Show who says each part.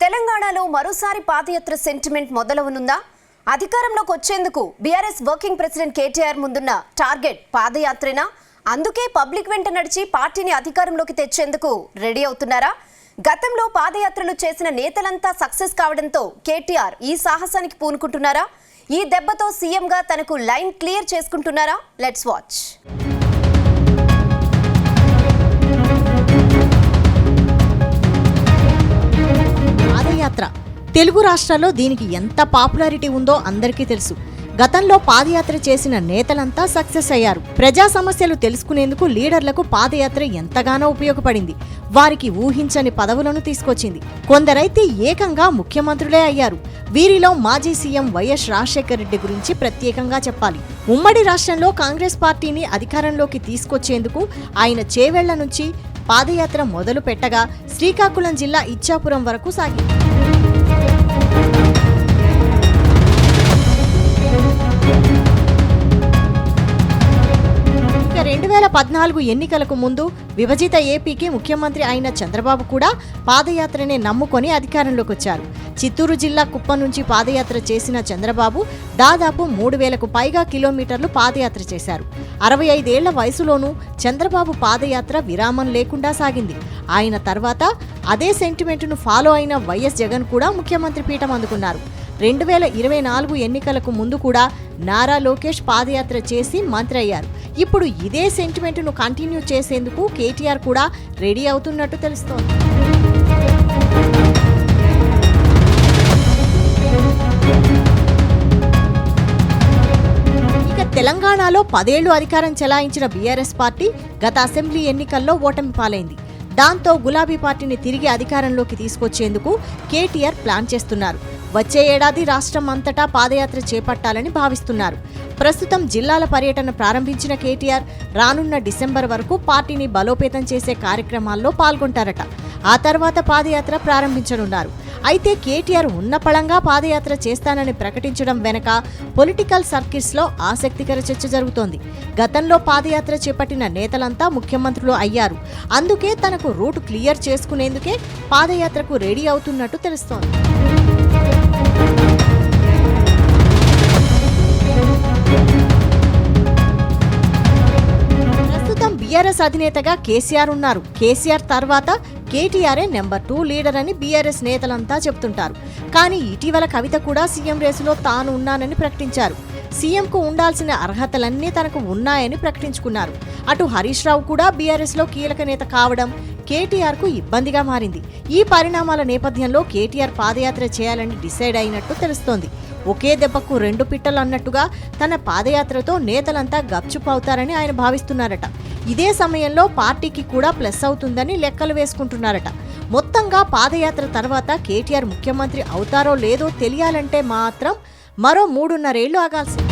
Speaker 1: తెలంగాణలో మరోసారి పాదయాత్ర సెంటిమెంట్ మొదలవనుందా? అధికారంలోకి వచ్చేందుకు బీఆర్ఎస్ వర్కింగ్ ప్రెసిడెంట్ కేటీఆర్ ముందున్న టార్గెట్ పాదయాత్రేనా? అందుకే పబ్లిక్ వెంట నడిచి పార్టీని అధికారంలోకి తెచ్చేందుకు రెడీ అవుతున్నారా? గతంలో పాదయాత్రలు చేసిన నేతలంతా సక్సెస్ కావడంతో కేటీఆర్ ఈ సాహసానికి పూనుకుంటున్నారా? ఈ దెబ్బతో సీఎంగా తనకు లైన్ క్లియర్ చేసుకుంటున్నారా? Let's watch.
Speaker 2: పాదయాత్ర తెలుగు రాష్ట్రాల్లో దీనికి ఎంత పాపులారిటీ ఉందో అందరికీ తెలుసు. గతంలో పాదయాత్ర చేసిన నేతలంతా సక్సెస్ అయ్యారు. ప్రజా సమస్యలు తెలుసుకునేందుకు లీడర్లకు పాదయాత్ర ఎంతగానో ఉపయోగపడింది. వారికి ఊహించని పదవులను తీసుకొచ్చింది. కొందరైతే ఏకంగా ముఖ్యమంత్రులే అయ్యారు. వీరిలో మాజీ సీఎం వైఎస్ రాజశేఖర రెడ్డి గురించి ప్రత్యేకంగా చెప్పాలి. ఉమ్మడి రాష్ట్రంలో కాంగ్రెస్ పార్టీని అధికారంలోకి తీసుకొచ్చేందుకు ఆయన చేవెళ్ల నుంచి పాదయాత్ర మొదలు పెట్టగా శ్రీకాకుళం జిల్లా ఇచ్చాపురం వరకు సాగింది. 2014 ఎన్నికలకు ముందు విభజిత ఏపీకి ముఖ్యమంత్రి అయిన చంద్రబాబు కూడా పాదయాత్రనే నమ్ముకొని అధికారంలోకి వచ్చారు. చిత్తూరు జిల్లా కుప్పం నుంచి పాదయాత్ర చేసిన చంద్రబాబు దాదాపు 3000కు పైగా కిలోమీటర్లు పాదయాత్ర చేశారు. 65 ఏళ్ల వయసులోనూ చంద్రబాబు పాదయాత్ర విరామం లేకుండా సాగింది. ఆయన తర్వాత అదే సెంటిమెంట్ను ఫాలో అయిన వైఎస్ జగన్ కూడా ముఖ్యమంత్రి పీఠం అందుకున్నారు. 2024 ఎన్నికలకు ముందు కూడా నారా లోకేష్ పాదయాత్ర చేసి మంత్రి అయ్యారు. ఇప్పుడు ఇదే సెంటిమెంట్ను కంటిన్యూ చేసేందుకు కేటీఆర్ కూడా రెడీ అవుతున్నట్టు తెలుస్తోంది. ఇక తెలంగాణలో 10 ఏళ్లు అధికారం చెలాయించిన బీఆర్ఎస్ పార్టీ గత అసెంబ్లీ ఎన్నికల్లో ఓటమి పాలైంది. దాంతో గులాబీ పార్టీని తిరిగి అధికారంలోకి తీసుకొచ్చేందుకు కేటీఆర్ ప్లాన్ చేస్తున్నారు. వచ్చే ఏడాది రాష్ట్రం అంతటా పాదయాత్ర చేపట్టాలని భావిస్తున్నారు. ప్రస్తుతం జిల్లాల పర్యటన ప్రారంభించిన కేటీఆర్ రానున్న డిసెంబర్ వరకు పార్టీని బలోపేతం చేసే కార్యక్రమాల్లో పాల్గొంటారట. ఆ తర్వాత పాదయాత్ర ప్రారంభించనున్నారు. అయితే కేటీఆర్ ఉన్నపళంగా పాదయాత్ర చేస్తానని ప్రకటించడం వెనక పొలిటికల్ సర్కిల్స్లో ఆసక్తికర చర్చ జరుగుతోంది. గతంలో పాదయాత్ర చేపట్టిన నేతలంతా ముఖ్యమంత్రులు అయ్యారు. అందుకే తనకు రూట్ క్లియర్ చేసుకునేందుకే పాదయాత్రకు రెడీ అవుతున్నట్టు తెలుస్తోంది. ప్రస్తుతం బీఆర్ఎస్ అధినేతగా కేసీఆర్ ఉన్నారు. కేసీఆర్ తర్వాత కేటీఆర్ఏ నెంబర్ 2 లీడర్ అని బీఆర్ఎస్ నేతలంతా చెబుతుంటారు. కానీ ఇటీవల కవిత కూడా సీఎం రేసులో తాను ఉన్నానని ప్రకటించారు. సీఎంకు ఉండాల్సిన అర్హతలన్నీ తనకు ఉన్నాయని ప్రకటించుకున్నారు. అటు హరీష్ రావు కూడా బీఆర్ఎస్లో కీలక నేత కావడం కేటీఆర్కు ఇబ్బందిగా మారింది. ఈ పరిణామాల నేపథ్యంలో కేటీఆర్ పాదయాత్ర చేయాలని డిసైడ్ అయినట్టు తెలుస్తోంది. ఒకే దెబ్బకు 2 పిట్టలు అన్నట్టుగా తన పాదయాత్రతో నేతలంతా గప్చుప్ అవుతారని ఆయన భావిస్తున్నారట. ఇదే సమయంలో పార్టీకి కూడా ప్లస్ అవుతుందని లెక్కలు వేసుకుంటున్నారట. మొత్తంగా పాదయాత్ర తర్వాత కేటీఆర్ ముఖ్యమంత్రి అవుతారో లేదో తెలియాలంటే మాత్రం మరో 3.5 ఏళ్లు ఆగాల్సింది.